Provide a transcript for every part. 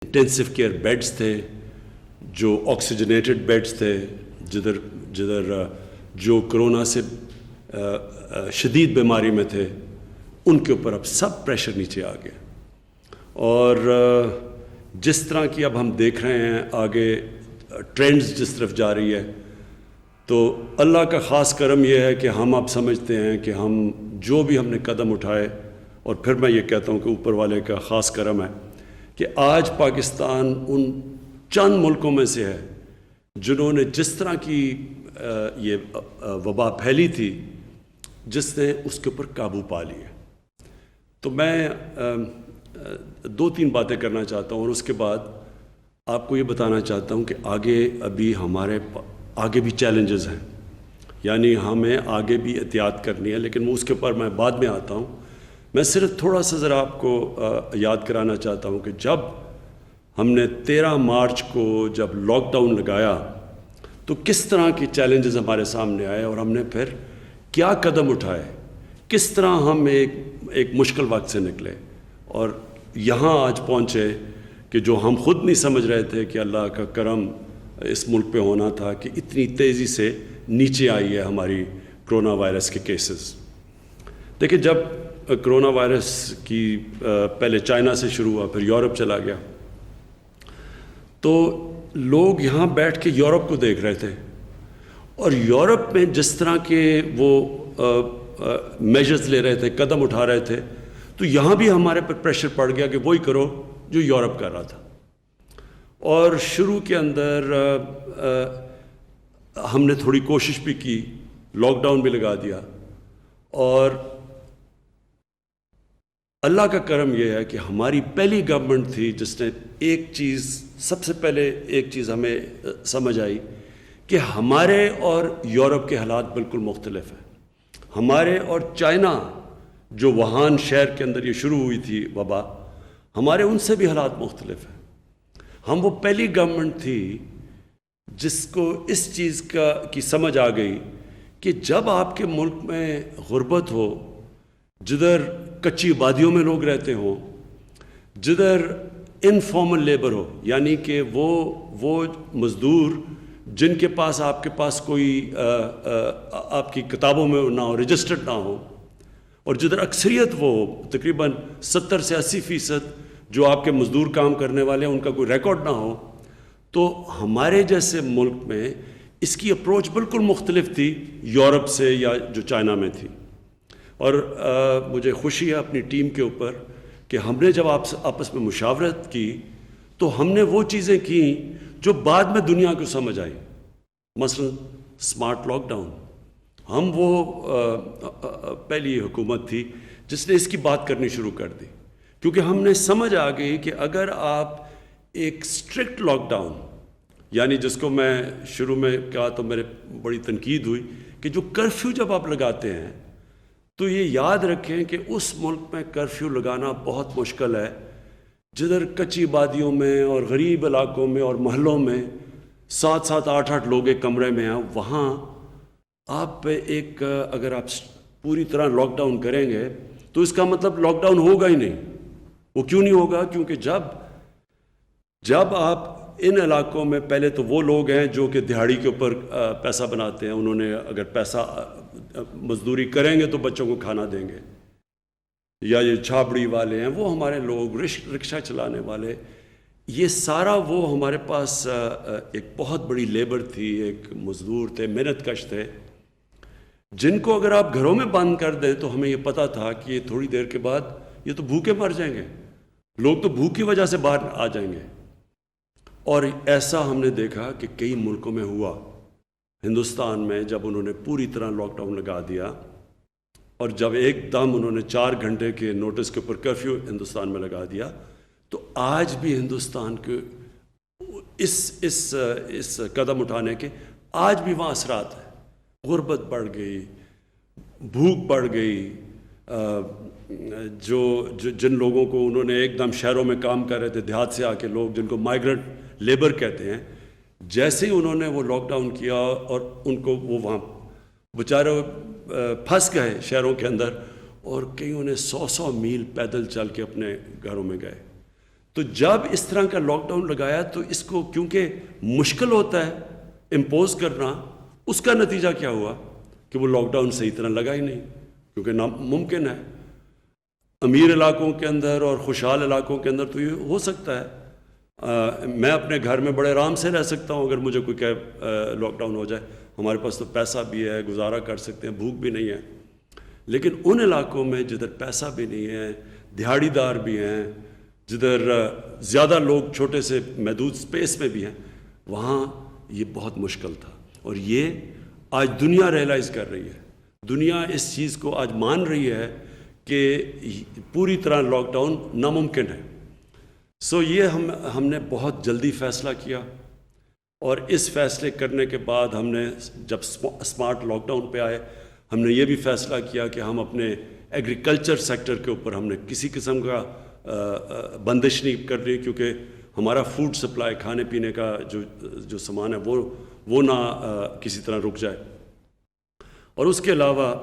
Intensive care beds تھے، جو oxygenated beds تھے، جدھر جو کرونا سے شدید بیماری میں تھے، ان کے اوپر اب سب پریشر نیچے آ گیا. اور جس طرح کی اب ہم دیکھ رہے ہیں آگے ٹرینڈز جس طرف جا رہی ہے، تو اللہ کا خاص کرم یہ ہے کہ ہم اب سمجھتے ہیں کہ ہم جو بھی ہم نے قدم اٹھائے، اور پھر میں یہ کہتا ہوں کہ اوپر والے کا خاص کرم ہے کہ آج پاکستان ان چند ملکوں میں سے ہے جنہوں نے جس طرح کی یہ وبا پھیلی تھی، جس نے اس کے اوپر قابو پا لیا. تو میں 2-3 باتیں کرنا چاہتا ہوں، اور اس کے بعد آپ کو یہ بتانا چاہتا ہوں کہ آگے ابھی ہمارے آگے بھی چیلنجز ہیں، یعنی ہمیں آگے بھی احتیاط کرنی ہے، لیکن وہ اس کے اوپر میں بعد میں آتا ہوں. میں صرف تھوڑا سا ذرا آپ کو یاد کرانا چاہتا ہوں کہ جب ہم نے 13 مارچ کو جب لاک ڈاؤن لگایا تو کس طرح کے چیلنجز ہمارے سامنے آئے، اور ہم نے پھر کیا قدم اٹھائے، کس طرح ہم ایک مشکل وقت سے نکلے اور یہاں آج پہنچے کہ جو ہم خود نہیں سمجھ رہے تھے کہ اللہ کا کرم اس ملک پہ ہونا تھا کہ اتنی تیزی سے نیچے آئی ہے ہماری کرونا وائرس کے کیسز. دیکھیں، جب کرونا وائرس کی پہلے چائنا سے شروع ہوا، پھر یورپ چلا گیا، تو لوگ یہاں بیٹھ کے یورپ کو دیکھ رہے تھے، اور یورپ میں جس طرح کے وہ میجرز لے رہے تھے، قدم اٹھا رہے تھے، تو یہاں بھی ہمارے پر پریشر پڑ گیا کہ وہی کرو جو یورپ کر رہا تھا. اور شروع کے اندر ہم نے تھوڑی کوشش بھی کی، لاک ڈاؤن بھی لگا دیا، اور اللہ کا کرم یہ ہے کہ ہماری پہلی گورنمنٹ تھی جس نے سب سے پہلے ایک چیز ہمیں سمجھ آئی کہ ہمارے اور یورپ کے حالات بالکل مختلف ہیں. ہمارے اور چائنا، جو وہان شہر کے اندر یہ شروع ہوئی تھی وبا، ہمارے ان سے بھی حالات مختلف ہیں. ہم وہ پہلی گورنمنٹ تھی جس کو اس چیز کی سمجھ آ گئی کہ جب آپ کے ملک میں غربت ہو، جدھر کچی آبادیوں میں لوگ رہتے ہوں، جدھر انفارمل لیبر ہو، یعنی کہ وہ مزدور جن کے پاس آپ کے پاس کوئی آپ کی کتابوں میں نہ ہو، رجسٹرڈ نہ ہو، اور جدھر اکثریت وہ تقریباً 70 سے 80% جو آپ کے مزدور کام کرنے والے ہیں ان کا کوئی ریکارڈ نہ ہو، تو ہمارے جیسے ملک میں اس کی اپروچ بالکل مختلف تھی یورپ سے یا جو چائنا میں تھی. اور مجھے خوشی ہے اپنی ٹیم کے اوپر کہ ہم نے جب آپس میں مشاورت کی تو ہم نے وہ چیزیں کی جو بعد میں دنیا کو سمجھ آئی. مثلا اسمارٹ لاک ڈاؤن، ہم وہ پہلی حکومت تھی جس نے اس کی بات کرنی شروع کر دی، کیونکہ ہم نے سمجھ آ گئی کہ اگر آپ ایک اسٹرکٹ لاک ڈاؤن، یعنی جس کو میں شروع میں کہا تو میرے بڑی تنقید ہوئی کہ جو کرفیو جب آپ لگاتے ہیں تو یہ یاد رکھیں کہ اس ملک میں کرفیو لگانا بہت مشکل ہے جدھر کچی آبادیوں میں اور غریب علاقوں میں اور محلوں میں 7-7 8-8 لوگ ایک کمرے میں ہیں. وہاں آپ اگر آپ پوری طرح لاک ڈاؤن کریں گے تو اس کا مطلب لاک ڈاؤن ہوگا ہی نہیں. وہ کیوں نہیں ہوگا؟ کیونکہ جب آپ ان علاقوں میں، پہلے تو وہ لوگ ہیں جو کہ دہاڑی کے اوپر پیسہ بناتے ہیں، انہوں نے اگر پیسہ مزدوری کریں گے تو بچوں کو کھانا دیں گے، یا یہ چھاپڑی والے ہیں، وہ ہمارے لوگ رکشہ چلانے والے، یہ سارا وہ ہمارے پاس ایک بہت بڑی لیبر تھی، ایک مزدور تھے، محنت کش تھے، جن کو اگر آپ گھروں میں بند کر دیں تو ہمیں یہ پتہ تھا کہ یہ تھوڑی دیر کے بعد یہ تو بھوکے مر جائیں گے، لوگ تو بھوک کی وجہ سے باہر آ جائیں گے. اور ایسا ہم نے دیکھا کہ کئی ملکوں میں ہوا. ہندوستان میں جب انہوں نے پوری طرح لاک ڈاؤن لگا دیا اور جب ایک دم انہوں نے 4 گھنٹے کے نوٹس کے اوپر کرفیو ہندوستان میں لگا دیا، تو آج بھی ہندوستان کے اس قدم اٹھانے کے آج بھی وہاں اثرات ہیں. غربت بڑھ گئی، بھوک بڑھ گئی، جن لوگوں کو انہوں نے ایک دم شہروں میں کام کر رہے تھے، دیہات سے آ کے لوگ جن کو مائیگرنٹ لیبر کہتے ہیں، جیسے ہی انہوں نے وہ لاک ڈاؤن کیا اور ان کو وہ وہاں بیچارے پھنس گئے شہروں کے اندر، اور کئیوں نے 100 میل پیدل چل کے اپنے گھروں میں گئے. تو تو جب اس طرح کا لاک ڈاؤن لگایا تو اس کو کیونکہ مشکل ہوتا ہے امپوز کرنا، اس کا نتیجہ کیا ہوا کہ وہ لاک ڈاؤن صحیح طرح لگا ہی نہیں، کیونکہ ناممکن ہے امیر علاقوں کے اندر اور خوشحال علاقوں کے اندر تو یہ ہو سکتا ہے، میں اپنے گھر میں بڑے آرام سے رہ سکتا ہوں اگر مجھے کوئی کہ لاک ڈاؤن ہو جائے، ہمارے پاس تو پیسہ بھی ہے، گزارا کر سکتے ہیں، بھوک بھی نہیں ہے. لیکن ان علاقوں میں جدھر پیسہ بھی نہیں ہے، دہاڑی دار بھی ہیں، جدھر زیادہ لوگ چھوٹے سے محدود سپیس میں بھی ہیں، وہاں یہ بہت مشکل تھا. اور یہ آج دنیا ریئلائز کر رہی ہے، دنیا اس چیز کو آج مان رہی ہے کہ پوری طرح لاک ڈاؤن ناممکن ہے. سو یہ ہم نے بہت جلدی فیصلہ کیا، اور اس فیصلے کرنے کے بعد ہم نے جب اسمارٹ لاک ڈاؤن پہ آئے، ہم نے یہ بھی فیصلہ کیا کہ ہم اپنے ایگریکلچر سیکٹر کے اوپر ہم نے کسی قسم کا بندش نہیں کر رہی، کیونکہ ہمارا فوڈ سپلائی، کھانے پینے کا جو سامان ہے وہ نہ کسی طرح رک جائے. اور اس کے علاوہ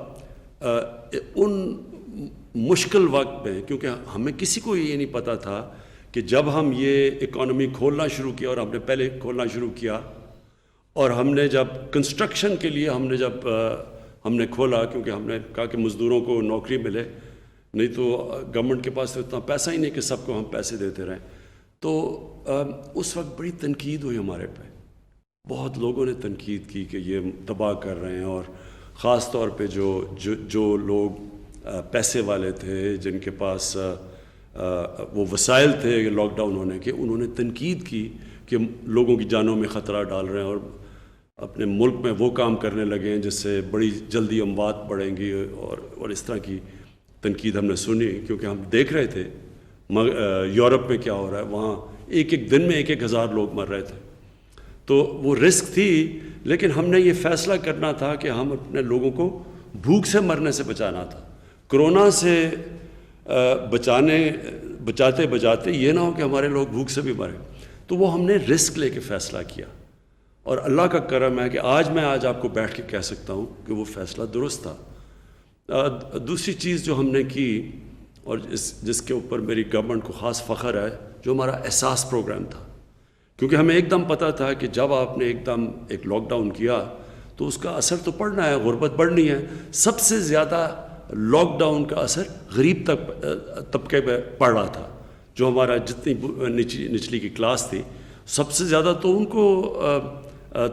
ان مشکل وقت میں، کیونکہ ہمیں کسی کو یہ نہیں پتہ تھا کہ جب ہم یہ اکانومی کھولنا شروع کیا، اور ہم نے پہلے کھولنا شروع کیا، اور ہم نے جب کنسٹرکشن کے لیے ہم نے کھولا، کیونکہ ہم نے کہا کہ مزدوروں کو نوکری ملے، نہیں تو گورنمنٹ کے پاس تو اتنا پیسہ ہی نہیں کہ سب کو ہم پیسے دیتے رہیں. تو اس وقت بڑی تنقید ہوئی ہمارے پہ، بہت لوگوں نے تنقید کی کہ یہ تباہ کر رہے ہیں، اور خاص طور پہ جو لوگ پیسے والے تھے، جن کے پاس وہ وسائل تھے لاک ڈاؤن ہونے کے، انہوں نے تنقید کی کہ لوگوں کی جانوں میں خطرہ ڈال رہے ہیں، اور اپنے ملک میں وہ کام کرنے لگے ہیں جس سے بڑی جلدی اموات بڑھیں گی، اور اس طرح کی تنقید ہم نے سنی. کیونکہ ہم دیکھ رہے تھے یورپ میں کیا ہو رہا ہے، وہاں ایک دن میں 1,000 لوگ مر رہے تھے. تو وہ رسک تھی، لیکن ہم نے یہ فیصلہ کرنا تھا کہ ہم اپنے لوگوں کو بھوک سے مرنے سے بچانا تھا. کرونا سے بچاتے یہ نہ ہو کہ ہمارے لوگ بھوک سے بھی مریں. تو وہ ہم نے رسک لے کے فیصلہ کیا، اور اللہ کا کرم ہے کہ میں آج آپ کو بیٹھ کے کہہ سکتا ہوں کہ وہ فیصلہ درست تھا. دوسری چیز جو ہم نے کی، اور جس کے اوپر میری گورنمنٹ کو خاص فخر ہے، جو ہمارا احساس پروگرام تھا. کیونکہ ہمیں ایک دم پتہ تھا کہ جب آپ نے ایک لاک ڈاؤن کیا تو اس کا اثر تو پڑنا ہے، غربت بڑھنی ہے. سب سے زیادہ لاک ڈاؤن کا اثر غریب طبقے پہ پڑ رہا تھا. جو ہمارا جتنی نچلی کی کلاس تھی، سب سے زیادہ تو ان کو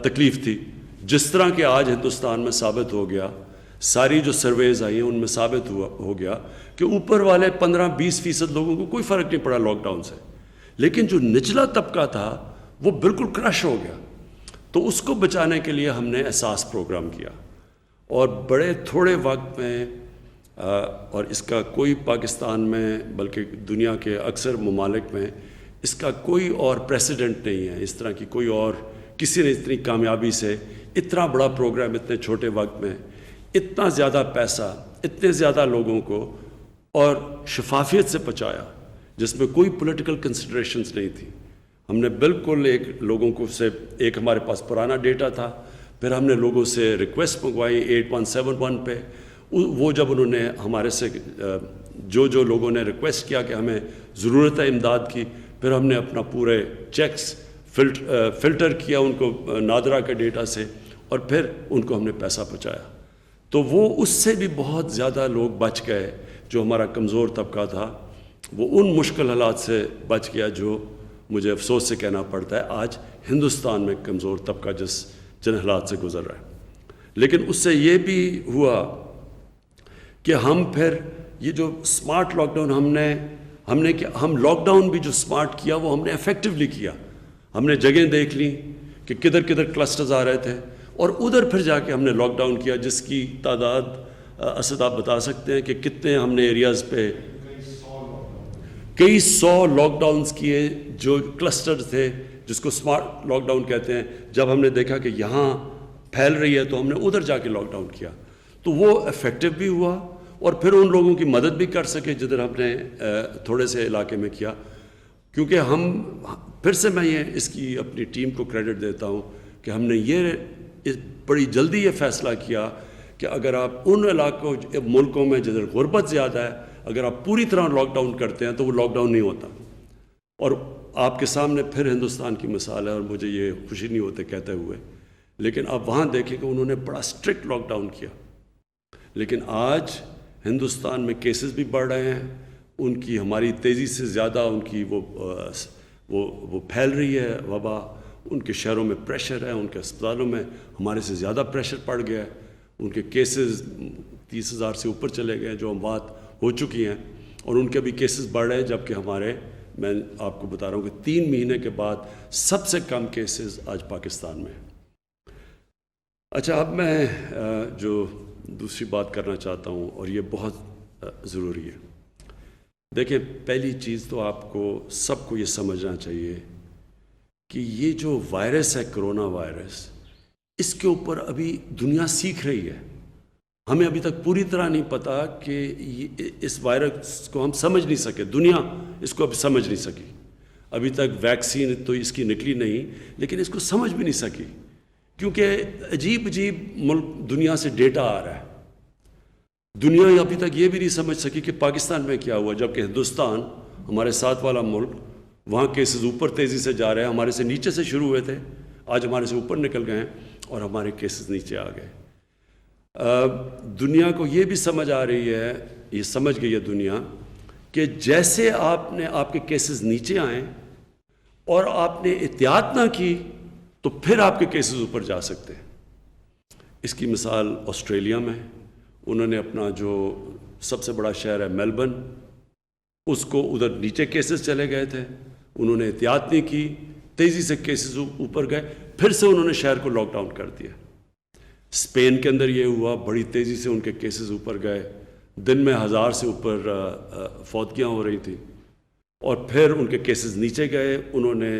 تکلیف تھی. جس طرح کہ آج ہندوستان میں ثابت ہو گیا، ساری جو سرویز آئی ہیں ان میں ثابت ہو گیا کہ اوپر والے 15-20% لوگوں کو کوئی فرق نہیں پڑا لاک ڈاؤن سے، لیکن جو نچلا طبقہ تھا وہ بالکل کرش ہو گیا. تو اس کو بچانے کے لیے ہم نے احساس پروگرام کیا، اور بڑے تھوڑے وقت میں، اور اس کا کوئی پاکستان میں بلکہ دنیا کے اکثر ممالک میں اس کا کوئی اور پریسیڈنٹ نہیں ہے. اس طرح کی کوئی اور کسی نے اتنی کامیابی سے اتنا بڑا پروگرام اتنے چھوٹے وقت میں، اتنا زیادہ پیسہ اتنے زیادہ لوگوں کو اور شفافیت سے پہنچایا، جس میں کوئی پولیٹیکل کنسیڈریشنز نہیں تھی. ہم نے بالکل لوگوں کو سے ہمارے پاس پرانا ڈیٹا تھا، پھر ہم نے لوگوں سے ریکویسٹ منگوائی 8171 پہ. وہ جب انہوں نے ہمارے سے جو لوگوں نے ریکویسٹ کیا کہ ہمیں ضرورت ہے امداد کی، پھر ہم نے اپنا پورے چیکس فلٹر کیا ان کو نادرا کے ڈیٹا سے، اور پھر ان کو ہم نے پیسہ پہنچایا. تو وہ اس سے بھی بہت زیادہ لوگ بچ گئے. جو ہمارا کمزور طبقہ تھا وہ ان مشکل حالات سے بچ گیا، جو مجھے افسوس سے کہنا پڑتا ہے آج ہندوستان میں کمزور طبقہ جن حالات سے گزر رہا ہے. لیکن اس سے یہ بھی ہوا کہ ہم پھر یہ جو اسمارٹ لاک ڈاؤن ہم لاک ڈاؤن بھی جو اسمارٹ کیا وہ ہم نے افیکٹولی کیا. ہم نے جگہیں دیکھ لیں کہ کدھر کلسٹرز آ رہے تھے، اور ادھر پھر جا کے ہم نے لاک ڈاؤن کیا، جس کی تعداد اسد آپ بتا سکتے ہیں کہ کتنے ہم نے ایریاز پہ کئی سو لاک ڈاؤنز کیے جو کلسٹر تھے، جس کو اسمارٹ لاک ڈاؤن کہتے ہیں. جب ہم نے دیکھا کہ یہاں پھیل رہی ہے تو ہم نے ادھر جا کے لاک ڈاؤن کیا. تو وہ افیکٹو بھی ہوا، اور پھر ان لوگوں کی مدد بھی کر سکے جدھر ہم نے تھوڑے سے علاقے میں کیا. کیونکہ پھر سے میں اس کی اپنی ٹیم کو کریڈٹ دیتا ہوں کہ ہم نے بڑی جلدی یہ فیصلہ کیا کہ اگر آپ ان علاقوں ملکوں میں جدھر غربت زیادہ ہے، اگر آپ پوری طرح لاک ڈاؤن کرتے ہیں تو وہ لاک ڈاؤن نہیں ہوتا. اور آپ کے سامنے پھر ہندوستان کی مثال ہے، اور مجھے یہ خوشی نہیں ہوتے کہتے ہوئے، لیکن آپ وہاں دیکھیں کہ انہوں نے بڑا اسٹرکٹ لاک ڈاؤن کیا، لیکن آج ہندوستان میں کیسز بھی بڑھ رہے ہیں، ان کی ہماری تیزی سے زیادہ ان کی وہ پھیل رہی ہے وبا، ان کے شہروں میں پریشر ہے، ان کے اسپتالوں میں ہمارے سے زیادہ پریشر پڑ گیا ہے، ان کے کیسز 30,000 سے اوپر چلے گئے ہیں، جو اموات ہو چکی ہیں، اور ان کے بھی کیسز بڑھ رہے ہیں، جبکہ میں آپ کو بتا رہا ہوں کہ 3 مہینے کے بعد سب سے کم کیسز آج پاکستان میں ہیں۔ اچھا، اب میں جو دوسری بات کرنا چاہتا ہوں، اور یہ بہت ضروری ہے۔ دیکھیں، پہلی چیز تو آپ کو سب کو یہ سمجھنا چاہیے کہ یہ جو وائرس ہے، کرونا وائرس، اس کے اوپر ابھی دنیا سیکھ رہی ہے۔ ہمیں ابھی تک پوری طرح نہیں پتا کہ اس وائرس کو ہم سمجھ نہیں سکے، دنیا اس کو ابھی سمجھ نہیں سکی۔ ابھی تک ویکسین تو اس کی نکلی نہیں، لیکن اس کو سمجھ بھی نہیں سکی، کیونکہ عجیب ملک دنیا سے ڈیٹا آ رہا ہے۔ دنیا ابھی تک یہ بھی نہیں سمجھ سکی کہ پاکستان میں کیا ہوا، جبکہ ہندوستان ہمارے ساتھ والا ملک، وہاں کیسز اوپر تیزی سے جا رہے ہیں، ہمارے سے نیچے سے شروع ہوئے تھے، آج ہمارے سے اوپر نکل گئے ہیں، اور ہمارے کیسز نیچے آ گئے۔ دنیا کو یہ بھی سمجھ آ رہی ہے، یہ سمجھ گئی ہے دنیا، کہ جیسے آپ کے کیسز نیچے آئیں اور آپ نے احتیاط نہ کی تو پھر آپ کے کیسز اوپر جا سکتے ہیں۔ اس کی مثال آسٹریلیا میں، انہوں نے اپنا جو سب سے بڑا شہر ہے میلبرن، اس کو ادھر نیچے کیسز چلے گئے تھے، انہوں نے احتیاط نہیں کی، تیزی سے کیسز اوپر گئے، پھر سے انہوں نے شہر کو لاک ڈاؤن کر دیا۔ اسپین کے اندر یہ ہوا، بڑی تیزی سے ان کے کیسز اوپر گئے، دن میں 1000 سے اوپر فوتگیاں ہو رہی تھیں، اور پھر ان کے کیسز نیچے گئے، انہوں نے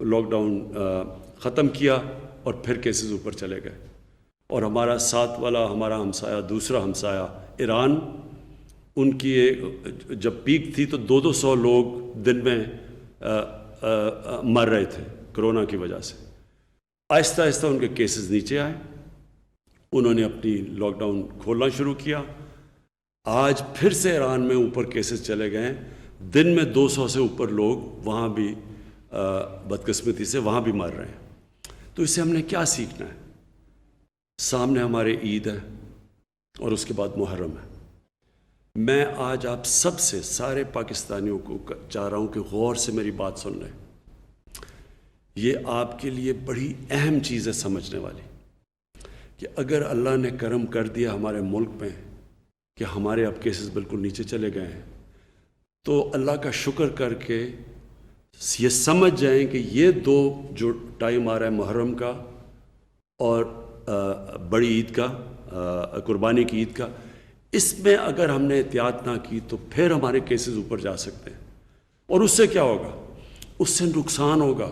لاک ڈاؤن ختم کیا، اور پھر کیسز اوپر چلے گئے۔ اور ہمارا ساتھ والا ہمارا ہمسایہ، دوسرا ہمسایہ ایران، ان کی جب پیک تھی تو 200 لوگ دن میں مر رہے تھے کرونا کی وجہ سے۔ آہستہ آہستہ ان کے کیسز نیچے آئے، انہوں نے اپنی لاک ڈاؤن کھولنا شروع کیا، آج پھر سے ایران میں اوپر کیسز چلے گئے ہیں، دن میں 200 سے اوپر لوگ وہاں بھی بدقسمتی سے وہاں بھی مر رہے ہیں۔ تو اس سے ہم نے کیا سیکھنا ہے؟ سامنے ہمارے عید ہے، اور اس کے بعد محرم ہے۔ میں آج آپ سب سے، سارے پاکستانیوں کو چاہ رہا ہوں کہ غور سے میری بات سن لیں۔ یہ آپ کے لیے بڑی اہم چیز ہے سمجھنے والی، کہ اگر اللہ نے کرم کر دیا ہمارے ملک میں کہ ہمارے اب کیسز بالکل نیچے چلے گئے ہیں، تو اللہ کا شکر کر کے یہ سمجھ جائیں کہ یہ دو جو ٹائم آ رہا ہے، محرم کا اور بڑی عید کا، قربانی کی عید کا، اس میں اگر ہم نے احتیاط نہ کی تو پھر ہمارے کیسز اوپر جا سکتے ہیں۔ اور اس سے کیا ہوگا؟ اس سے نقصان ہوگا،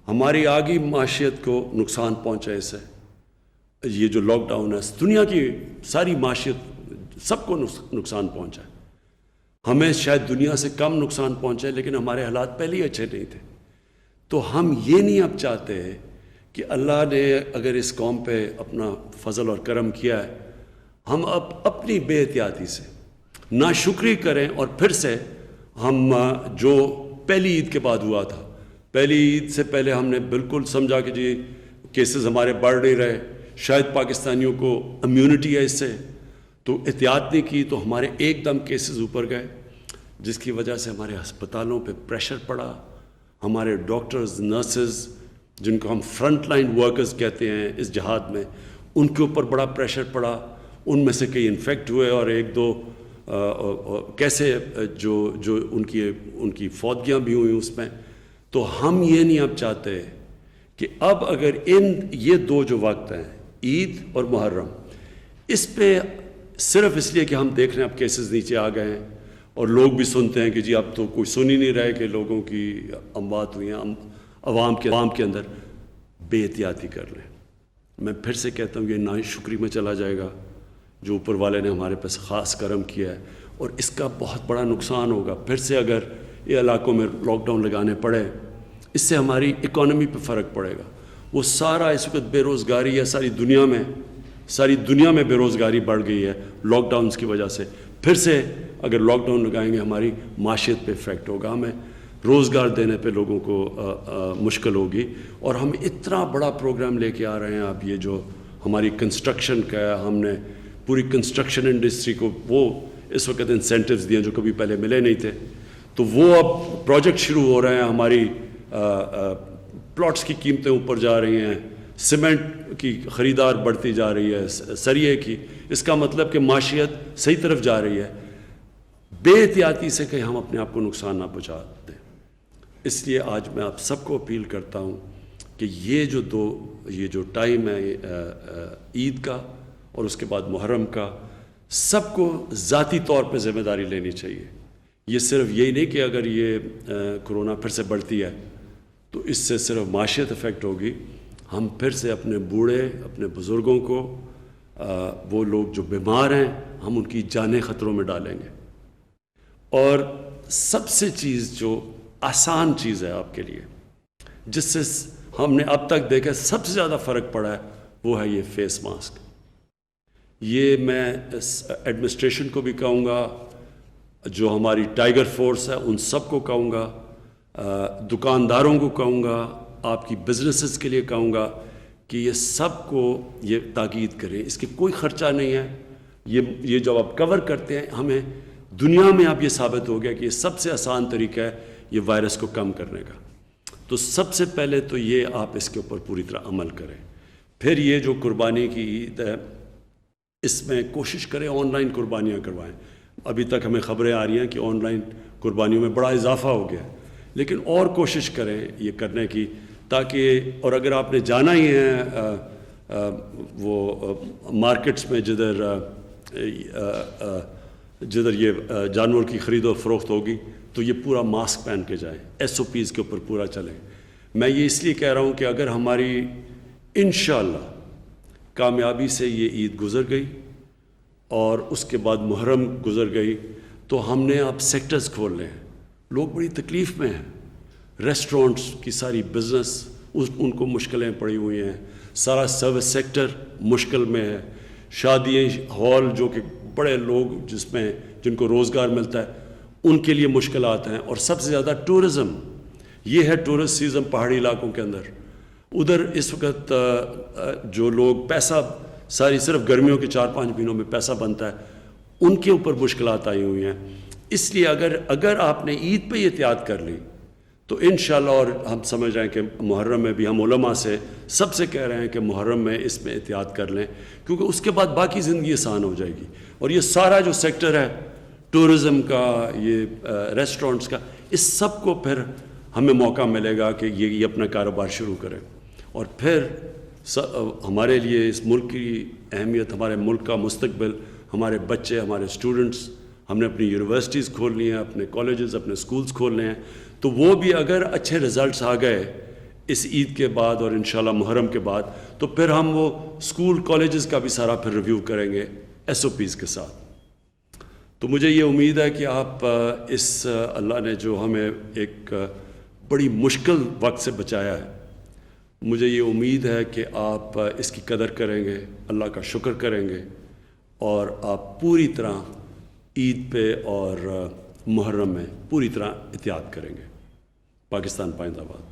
ہماری آگی معاشیت کو نقصان پہنچا اس سے۔ یہ جو لاک ڈاؤن ہے، دنیا کی ساری معاشیت سب کو نقصان پہنچا ہے۔ ہمیں شاید دنیا سے کم نقصان پہنچا ہے، لیکن ہمارے حالات پہلے ہی اچھے نہیں تھے۔ تو ہم یہ نہیں اب چاہتے کہ اللہ نے اگر اس قوم پہ اپنا فضل اور کرم کیا ہے، ہم اب اپنی بے احتیاطی سے ناشکری کریں، اور پھر سے ہم جو پہلی عید کے بعد ہوا تھا، پہلی عید سے پہلے ہم نے بالکل سمجھا کہ جی کیسز ہمارے بڑھ نہیں رہے، شاید پاکستانیوں کو امیونٹی ہے اس سے، تو احتیاط نہیں کی تو ہمارے ایک دم کیسز اوپر گئے، جس کی وجہ سے ہمارے ہسپتالوں پہ پریشر پڑا، ہمارے ڈاکٹرز، نرسز، جن کو ہم فرنٹ لائن ورکرز کہتے ہیں اس جہاد میں، ان کے اوپر بڑا پریشر پڑا، ان میں سے کئی انفیکٹ ہوئے، اور ایک دو کیسے جو ان کی فوتگیاں بھی ہوئیں اس میں۔ تو ہم یہ نہیں اب چاہتے کہ اب اگر یہ دو جو وقت ہیں، عید اور محرم، اس پہ صرف اس لیے کہ ہم دیکھ رہے ہیں اب کیسز نیچے آ گئے ہیں، اور لوگ بھی سنتے ہیں کہ جی اب تو کوئی سن ہی نہیں رہے کہ لوگوں کی اموات ہوئی ہیں، عوام کے اندر بے احتیاطی کر لیں۔ میں پھر سے کہتا ہوں، یہ ناشکری میں چلا جائے گا جو اوپر والے نے ہمارے پاس خاص کرم کیا ہے، اور اس کا بہت بڑا نقصان ہوگا۔ پھر سے اگر یہ علاقوں میں لاک ڈاؤن لگانے پڑے، اس سے ہماری اکانومی پہ فرق پڑے گا۔ وہ سارا اس وقت بے روزگاری ہے، ساری دنیا میں بے روزگاری بڑھ گئی ہے لاک ڈاؤنز کی وجہ سے۔ پھر سے اگر لاک ڈاؤن لگائیں گے، ہماری معاشیت پہ افیکٹ ہوگا۔ ہمیں روزگار دینے پہ لوگوں کو مشکل ہوگی. اور ہم اتنا بڑا پروگرام لے کے آ رہے ہیں. اب یہ جو ہماری کنسٹرکشن کا ہے, ہم نے پوری کنسٹرکشن انڈسٹری کو وہ اس وقت انسینٹیوز دیے جو کبھی پہلے ملے نہیں تھے. تو وہ اب پروجیکٹ شروع ہو رہے ہیں. ہماری پلاٹس کی قیمتیں اوپر جا رہی ہیں, سیمنٹ کی خریدار بڑھتی جا رہی ہے, سریے کی. اس کا مطلب کہ معیشت صحیح طرف جا رہی ہے. بے احتیاطی سے کہ ہم اپنے آپ کو نقصان نہ پہنچا دیں. اس لیے آج میں آپ سب کو اپیل کرتا ہوں کہ یہ جو ٹائم ہے عید کا اور اس کے بعد محرم کا, سب کو ذاتی طور پہ ذمہ داری لینی چاہیے. یہ صرف یہی نہیں کہ اگر یہ کرونا پھر سے بڑھتی ہے تو اس سے صرف معیشت افیکٹ ہوگی. ہم پھر سے اپنے بوڑھے, اپنے بزرگوں کو, وہ لوگ جو بیمار ہیں, ہم ان کی جانیں خطروں میں ڈالیں گے. اور سب سے چیز جو آسان چیز ہے آپ کے لیے, جس سے ہم نے اب تک دیکھا سب سے زیادہ فرق پڑا ہے, وہ ہے یہ فیس ماسک. یہ میں ایڈمنسٹریشن کو بھی کہوں گا, جو ہماری ٹائیگر فورس ہے ان سب کو کہوں گا, دکانداروں کو کہوں گا, آپ کی بزنسز کے لیے کہوں گا کہ یہ سب کو یہ تاکید کریں. اس کے کوئی خرچہ نہیں ہے. یہ جب آپ کور کرتے ہیں, ہمیں دنیا میں اب یہ ثابت ہو گیا کہ یہ سب سے آسان طریقہ ہے یہ وائرس کو کم کرنے کا. تو سب سے پہلے تو یہ آپ اس کے اوپر پوری طرح عمل کریں. پھر یہ جو قربانی کی عید ہے, اس میں کوشش کریں آن لائن قربانیاں کروائیں. ابھی تک ہمیں خبریں آ رہی ہیں کہ آن لائن قربانیوں میں بڑا اضافہ ہو گیا ہے, لیکن اور کوشش کریں یہ کرنے کی, تاکہ اور اگر آپ نے جانا ہی ہے وہ مارکیٹس میں جدھر یہ جانور کی خرید و فروخت ہوگی, تو یہ پورا ماسک پہن کے جائیں, SOPs کے اوپر پورا چلیں. میں یہ اس لیے کہہ رہا ہوں کہ اگر ہماری انشاءاللہ کامیابی سے یہ عید گزر گئی اور اس کے بعد محرم گزر گئی, تو ہم نے اب سیکٹرز کھول لے ہیں. لوگ بڑی تکلیف میں ہیں. ریسٹورنٹس کی ساری بزنس ان کو مشکلیں پڑی ہوئی ہیں, سارا سروس سیکٹر مشکل میں ہے, شادی ہال جو کہ بڑے لوگ جن کو روزگار ملتا ہے ان کے لیے مشکلات ہیں. اور سب سے زیادہ ٹورزم, یہ ہے ٹورسٹ سیزن پہاڑی علاقوں کے اندر. ادھر اس وقت جو لوگ پیسہ ساری صرف گرمیوں کے 4-5 مہینوں میں پیسہ بنتا ہے, ان کے اوپر مشکلات آئی ہوئی ہیں. اس لیے اگر آپ نے عید پہ احتیاط کر لی تو انشاءاللہ, اور ہم سمجھ رہے ہیں کہ محرم میں بھی ہم علماء سے سب سے کہہ رہے ہیں کہ محرم میں اس میں احتیاط کر لیں, کیونکہ اس کے بعد باقی زندگی آسان ہو جائے گی. اور یہ سارا جو سیکٹر ہے ٹورزم کا, یہ ریسٹورنٹس کا, اس سب کو پھر ہمیں موقع ملے گا کہ یہ اپنا کاروبار شروع کریں. اور پھر ہمارے لیے اس ملک کی اہمیت, ہمارے ملک کا مستقبل, ہمارے بچے, ہمارے اسٹوڈنٹس, ہم نے اپنی یونیورسٹیز کھولنی ہیں, اپنے کالجز, اپنے اسکولز کھولنے ہیں. تو وہ بھی اگر اچھے رزلٹس آ گئے اس عید کے بعد اور انشاءاللہ محرم کے بعد, تو پھر ہم وہ اسکول کالجز کا بھی سارا پھر ریویو کریں گے SOPs کے ساتھ. تو مجھے یہ امید ہے کہ آپ اللہ نے جو ہمیں ایک بڑی مشکل وقت سے بچایا ہے, مجھے یہ امید ہے کہ آپ اس کی قدر کریں گے, اللہ کا شکر کریں گے, اور آپ پوری طرح عید پہ اور محرم میں پوری طرح احتیاط کریں گے. پاکستان پائندہ باد.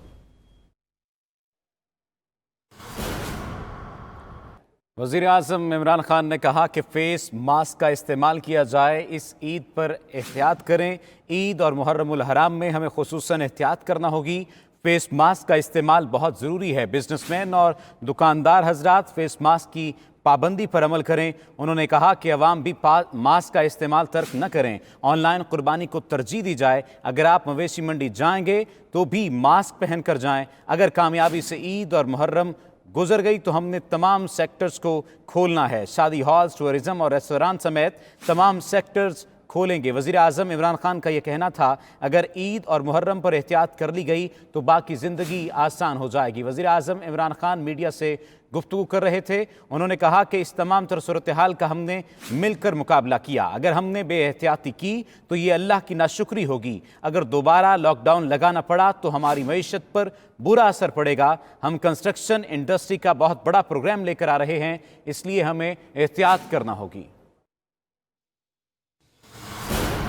وزیر اعظم عمران خان نے کہا کہ فیس ماسک کا استعمال کیا جائے. اس عید پر احتیاط کریں. عید اور محرم الحرام میں ہمیں خصوصاً احتیاط کرنا ہوگی. فیس ماسک کا استعمال بہت ضروری ہے. بزنس مین اور دکاندار حضرات فیس ماسک کی پابندی پر عمل کریں. انہوں نے کہا کہ عوام بھی ماسک کا استعمال ترک نہ کریں. آن لائن قربانی کو ترجیح دی جائے. اگر آپ مویشی منڈی جائیں گے تو بھی ماسک پہن کر جائیں. اگر کامیابی سے عید اور محرم گزر گئی تو ہم نے تمام سیکٹرز کو کھولنا ہے. شادی ہالز, ٹورزم اور ریسٹوران سمیت تمام سیکٹرز کھولیں گے. وزیر اعظم عمران خان کا یہ کہنا تھا اگر عید اور محرم پر احتیاط کر لی گئی تو باقی زندگی آسان ہو جائے گی. وزیر اعظم عمران خان میڈیا سے گفتگو کر رہے تھے. انہوں نے کہا کہ اس تمام تر صورتحال کا ہم نے مل کر مقابلہ کیا. اگر ہم نے بے احتیاطی کی تو یہ اللہ کی ناشکری ہوگی. اگر دوبارہ لاک ڈاؤن لگانا پڑا تو ہماری معیشت پر برا اثر پڑے گا. ہم کنسٹرکشن انڈسٹری کا بہت بڑا پروگرام لے کر آ رہے ہیں, اس لیے ہمیں احتیاط کرنا ہوگی.